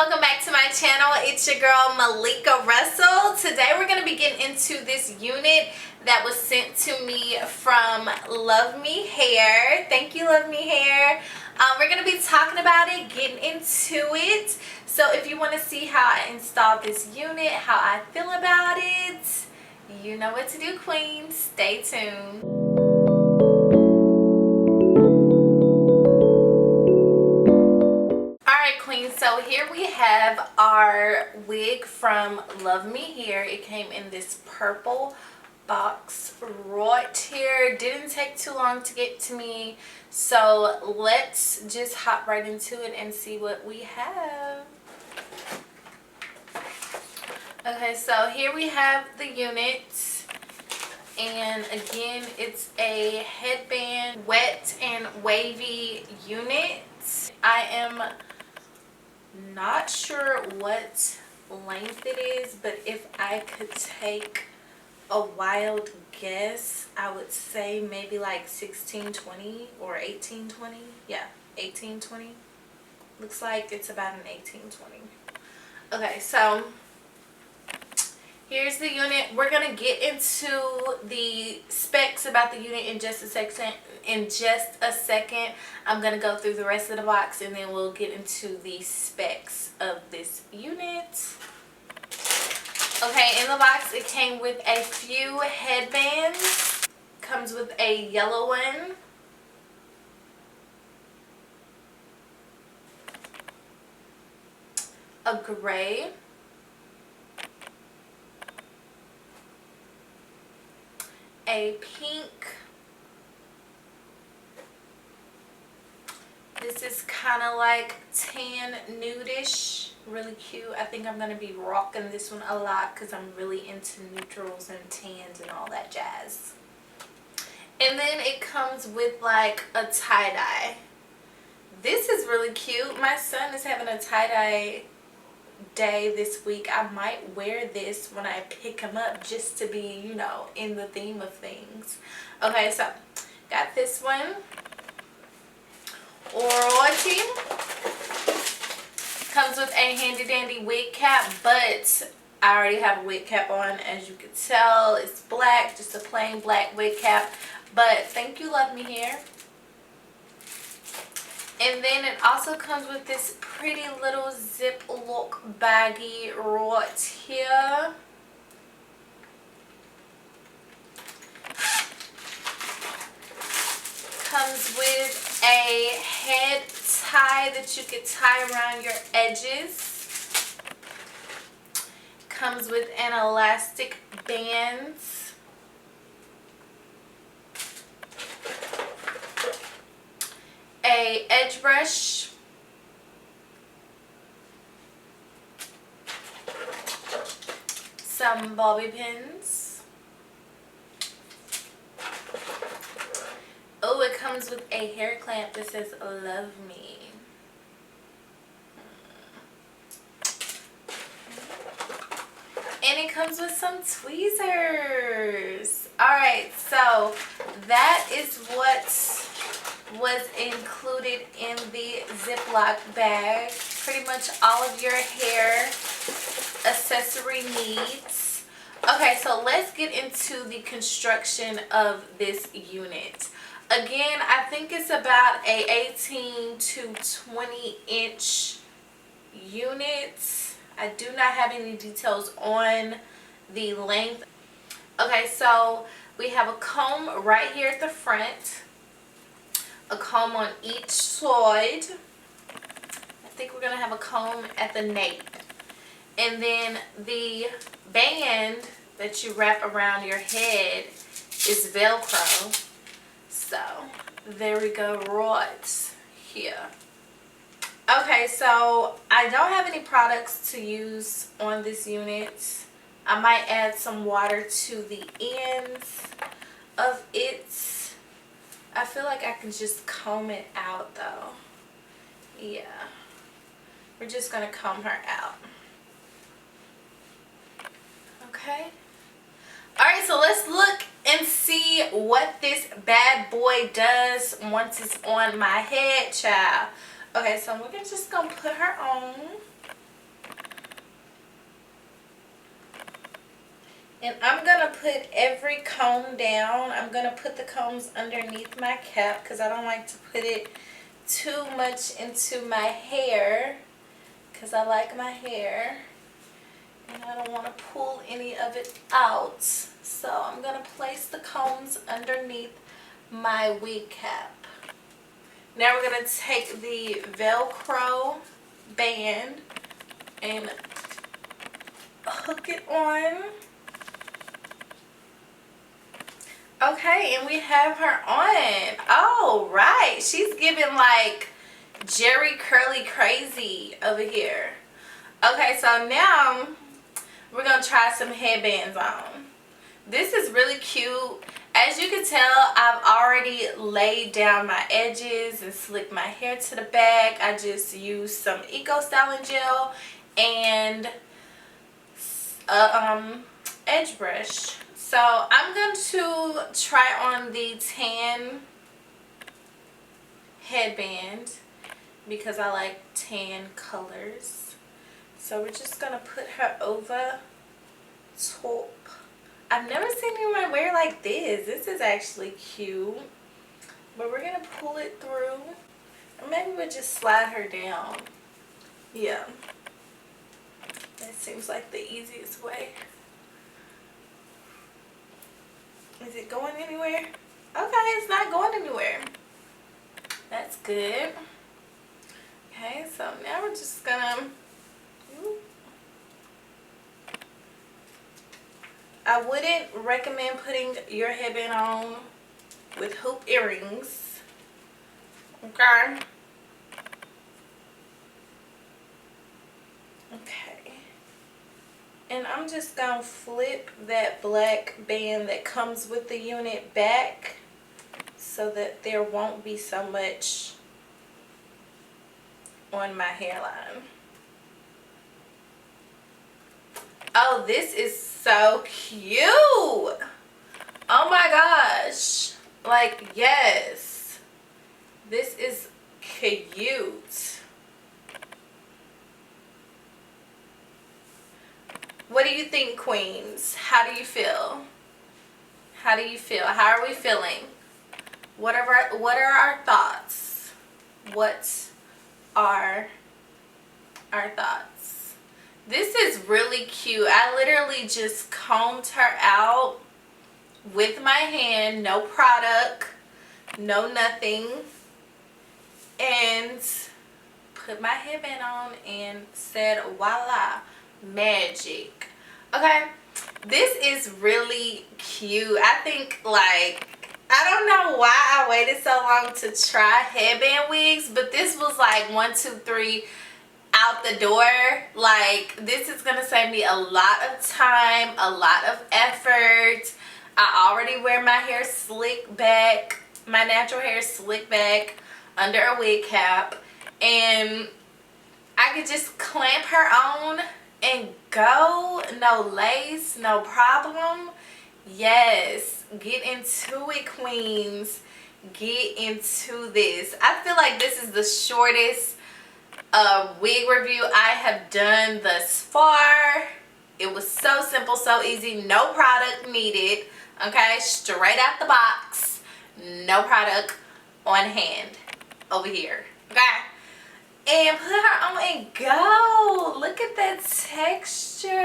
welcome back to my channel. It's your girl Malika Russell. Today we're going to be getting into this unit that was sent to me from LuvMeHair. Thank you, LuvMeHair. We're going to be talking about it, getting into it. So if you want to see how I installed this unit, how I feel about it, you know what to do, queen. Stay tuned. So here we have our wig from LuvMeHair. It came in this purple box right here. Didn't take too long to get to me. So let's just hop right into it and see what we have. Okay, so here we have the unit. And again, it's a headband, wet and wavy unit. I am not sure what length it is, but if I could take a wild guess, I would say maybe like 1620 or 1820. Yeah, 1820. Looks like it's about an 1820. Okay, so here's the unit. We're gonna get into the specs about the unit in just a second. I'm gonna go through the rest of the box and then we'll get into the specs of this unit. Okay, in the box it came with a few headbands. Comes with a yellow one, a gray, a pink. This is kind of like tan nudish, really cute. I think I'm going to be rocking this one a lot because I'm really into neutrals and tans and all that jazz. And then it comes with like a tie-dye. This is really cute. My son is having a tie-dye day this week. I might wear this when I pick him up just to be, you know, in the theme of things. Okay, so got this one. Alrighty. Comes with a handy dandy wig cap, but I already have a wig cap on, as you can tell. It's black, just a plain black wig cap, but thank you, LuvMeHair. And then it also comes with this pretty little zip lock baggie right here. Comes with a head tie that you could tie around your edges. Comes with an elastic band. A edge brush. Some bobby pins. Oh, it comes with a hair clamp that says "Love Me." And it comes with some tweezers. Alright, so that is what was included in the Ziploc bag. Pretty much all of your hair accessory needs. Okay, so let's get into the construction of this unit. Again, I think it's about a 18 to 20 inch unit. I do not have any details on the length. Okay, so we have a comb right here at the front. A comb on each side. I think we're going to have a comb at the nape. And then the band that you wrap around your head is Velcro. So there we go right here. Okay, so I don't have any products to use on this unit. I might add some water to the ends of it. I feel like I can just comb it out though. Yeah, we're just gonna comb her out. Okay. Alright, so let's look and see what this bad boy does once it's on my head, child. Okay, so we're just gonna put her on. And I'm going to put every comb down. I'm going to put the combs underneath my cap because I don't like to put it too much into my hair because I like my hair. And I don't want to pull any of it out. So I'm going to place the combs underneath my wig cap. Now we're going to take the Velcro band and hook it on. Okay, and we have her on. Oh, right. She's giving like Jerry Curly Crazy over here. Okay, so now we're going to try some headbands on. This is really cute. As you can tell, I've already laid down my edges and slicked my hair to the back. I just used some Eco Styling Gel and edge brush. So I'm going to try on the tan headband because I like tan colors. So we're just going to put her over top. I've never seen anyone wear like this. This is actually cute. But we're going to pull it through. Or maybe we'll just slide her down. Yeah. That seems like the easiest way. Is it going anywhere? Okay, it's not going anywhere. That's good. Okay, so now we're just gonna... I wouldn't recommend putting your headband on with hoop earrings. Okay. Okay. And I'm just going to flip that black band that comes with the unit back so that there won't be so much on my hairline. Oh, this is so cute. Oh my gosh. Like, yes. This is cute. What do you think, queens? How do you feel? How do you feel? How are we feeling? What are our thoughts? What are our thoughts? This is really cute. I literally just combed her out with my hand, no product, no nothing, and put my headband on and said voila, magic. Okay, this is really cute. I think, like, I don't know why I waited so long to try headband wigs, but this was like 1, 2, 3 out the door. Like, this is gonna save me a lot of time, a lot of effort. I already wear my hair slick back, my natural hair slick back under a wig cap, and I could just clamp her on and go. No lace, no problem. Yes, get into it, queens. Get into this. I feel like this is the shortest wig review I have done thus far. It was so simple, so easy. No product needed. Okay, straight out the box. No product on hand over here. Okay, and put her on and go. Look at that texture.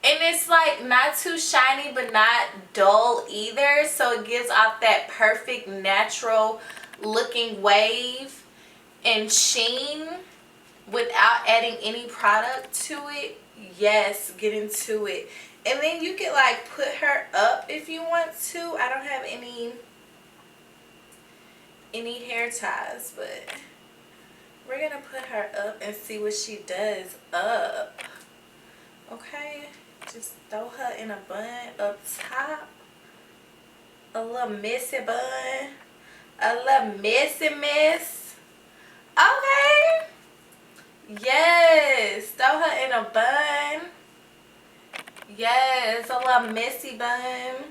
And it's like not too shiny but not dull either, so it gives off that perfect natural looking wave and sheen without adding any product to it. Yes, get into it. And then you can like put her up if you want to. I don't have any hair ties, but we're gonna put her up and see what she does up. Okay, just throw her in a bun up top, a little messy bun, a little messy mess. Okay, yes, throw her in a bun. Yes, a little messy bun.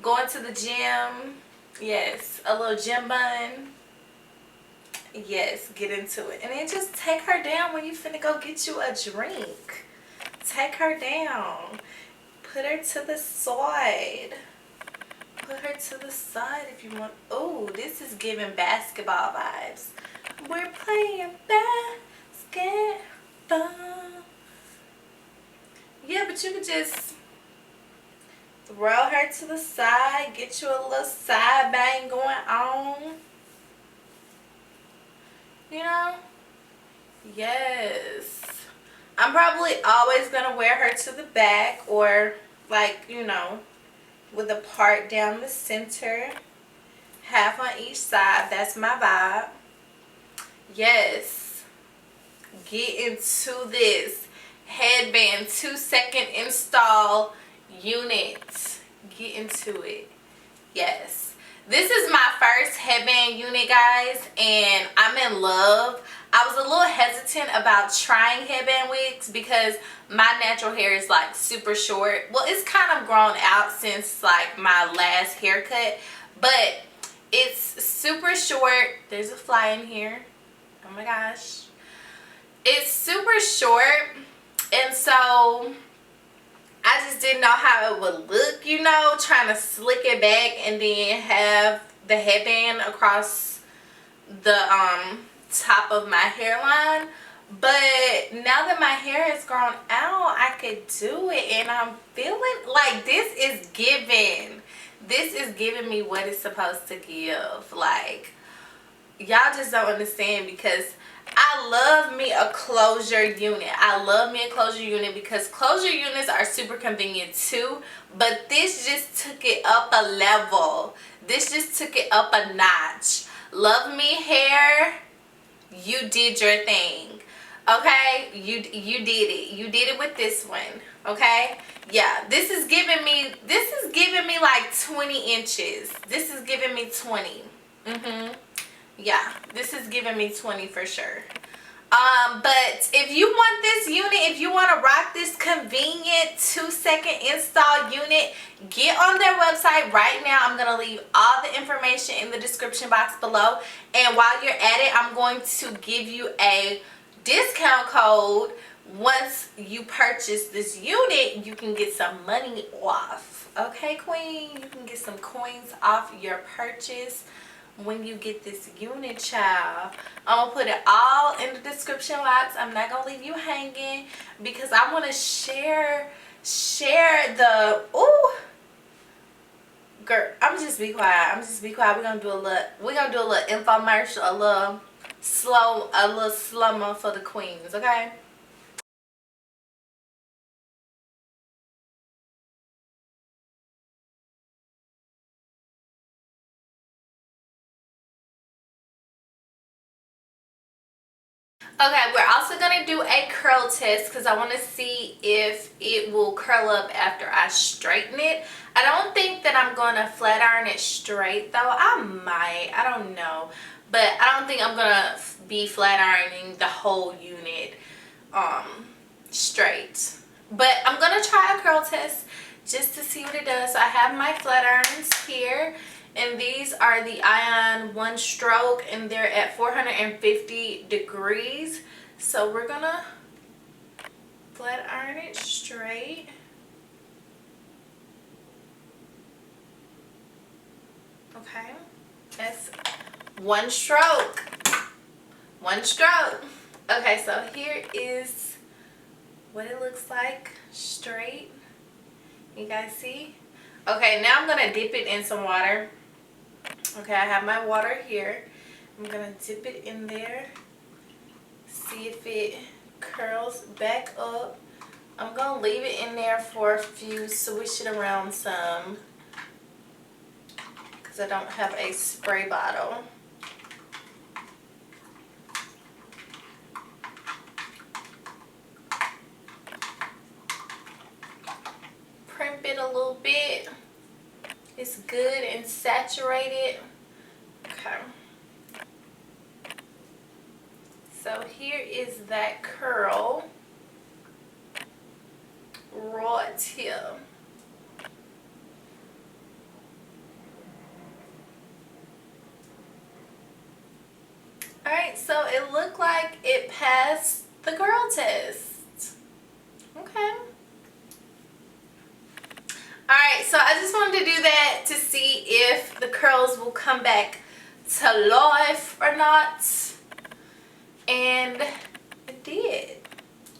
Going to the gym. Yes, a little gym bun. Yes, get into it. And then just take her down when you finna go get you a drink. Take her down. Put her to the side. Put her to the side if you want. Oh, this is giving basketball vibes. We're playing basketball. Yeah, but you could just throw her to the side. Get you a little side bang going on. You know? Yes. I'm probably always going to wear her to the back, or like, you know, with a part down the center. Half on each side. That's my vibe. Yes. Get into this headband 2-second install unit. Get into it. Yes. This is my first headband unit, guys, and I'm in love. I was a little hesitant about trying headband wigs because my natural hair is like super short. Well, it's kind of grown out since like my last haircut, but it's super short. There's a fly in here. Oh my gosh. It's super short, and so I just didn't know how it would look, you know, trying to slick it back and then have the headband across the top of my hairline. But now that my hair has grown out, I could do it, and I'm feeling like this is giving. This is giving me what it's supposed to give. Like, y'all just don't understand, because I love me a closure unit. I love me a closure unit because closure units are super convenient too, but this just took it up a level. This just took it up a notch. LuvMeHair, you did your thing. Okay? You did it. You did it with this one. Okay? Yeah, this is giving me like 20 inches. This is giving me 20. Yeah, this is giving me 20 for sure. But if you want this unit, if you want to rock this convenient 2-second install unit, get on their website right now. I'm going to leave all the information in the description box below. And while you're at it, I'm going to give you a discount code. Once you purchase this unit, you can get some money off. Okay, queen? You can get some coins off your purchase when you get this unit, child. I'm gonna put it all in the description box. I'm not gonna leave you hanging because I want to share the girl. I'm just be quiet. We're gonna do a little infomercial, a little slow-mo for the queens, okay? Okay, we're also going to do a curl test because I want to see if it will curl up after I straighten it. I don't think that I'm going to flat iron it straight though. I might. I don't know. But I don't think I'm going to be flat ironing the whole unit straight. But I'm going to try a curl test just to see what it does. So I have my flat irons here. And these are the Ion 1 stroke, and they're at 450 degrees. So we're gonna flat iron it straight. Okay, that's 1 stroke. 1 stroke. Okay, so here is what it looks like straight. You guys see? Okay, now I'm gonna dip it in some water. Okay, I have my water here. I'm gonna dip it in there, see if it curls back up. I'm gonna leave it in there for a few, swish it around some because I don't have a spray bottle. Primp it a little bit. It's good and saturated. Okay. So here is that curl right here. Alright, so it looked like it passed the curl test. Okay. Alright, so I just wanted to do that to see if the curls will come back to life or not. And it did.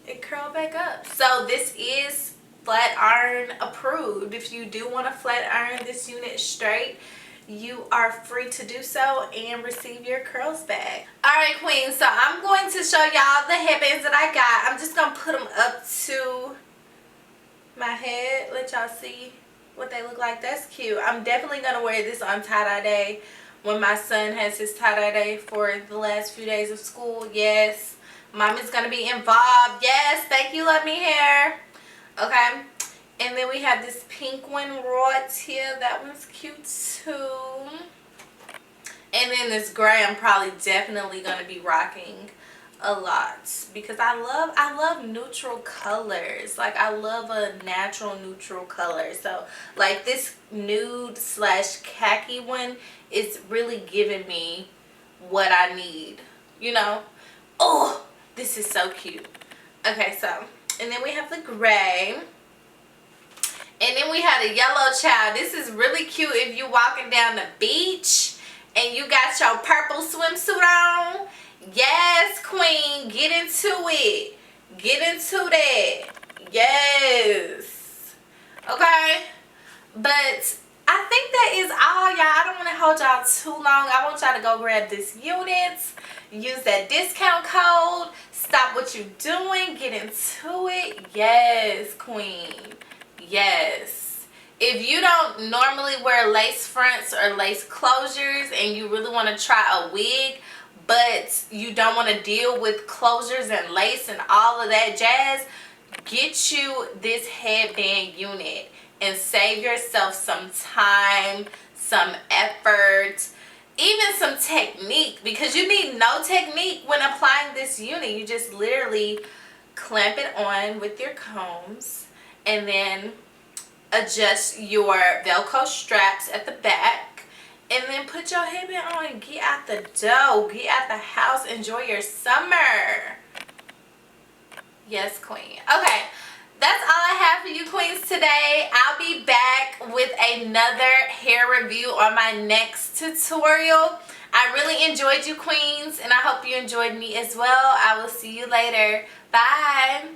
It curled back up. So this is flat iron approved. If you do want to flat iron this unit straight, you are free to do so and receive your curls back. Alright, queens, so I'm going to show y'all the headbands that I got. I'm just going to put them up to my head, let y'all see what they look like. That's cute. I'm definitely going to wear this on tie-dye day when my son has his tie-dye day for the last few days of school. Yes, mom is going to be involved. Yes, thank you, LuvMeHair. Okay, and then we have this pink one right here. That one's cute too. And then this gray I'm probably definitely going to be rocking a lot because I love neutral colors. Like, I love a natural neutral color. So like this nude slash khaki one is really giving me what I need, you know. Oh, this is so cute. Okay, so and then we have the gray, and then we had a yellow child. This is really cute if you're walking down the beach and you got your purple swimsuit on. Yes, queen, get into it. Get into that. Yes. Okay. But I think that is all, y'all. I don't want to hold y'all too long. I want y'all to go grab this unit. Use that discount code. Stop what you're doing. Get into it. Yes, queen. Yes. If you don't normally wear lace fronts or lace closures and you really want to try a wig, but you don't want to deal with closures and lace and all of that jazz, get you this headband unit and save yourself some time, some effort, even some technique, because you need no technique when applying this unit. You just literally clamp it on with your combs and then adjust your Velcro straps at the back. And then put your headband on and get out the door. Get out the house. Enjoy your summer. Yes, queen. Okay. That's all I have for you queens today. I'll be back with another hair review on my next tutorial. I really enjoyed you queens, and I hope you enjoyed me as well. I will see you later. Bye.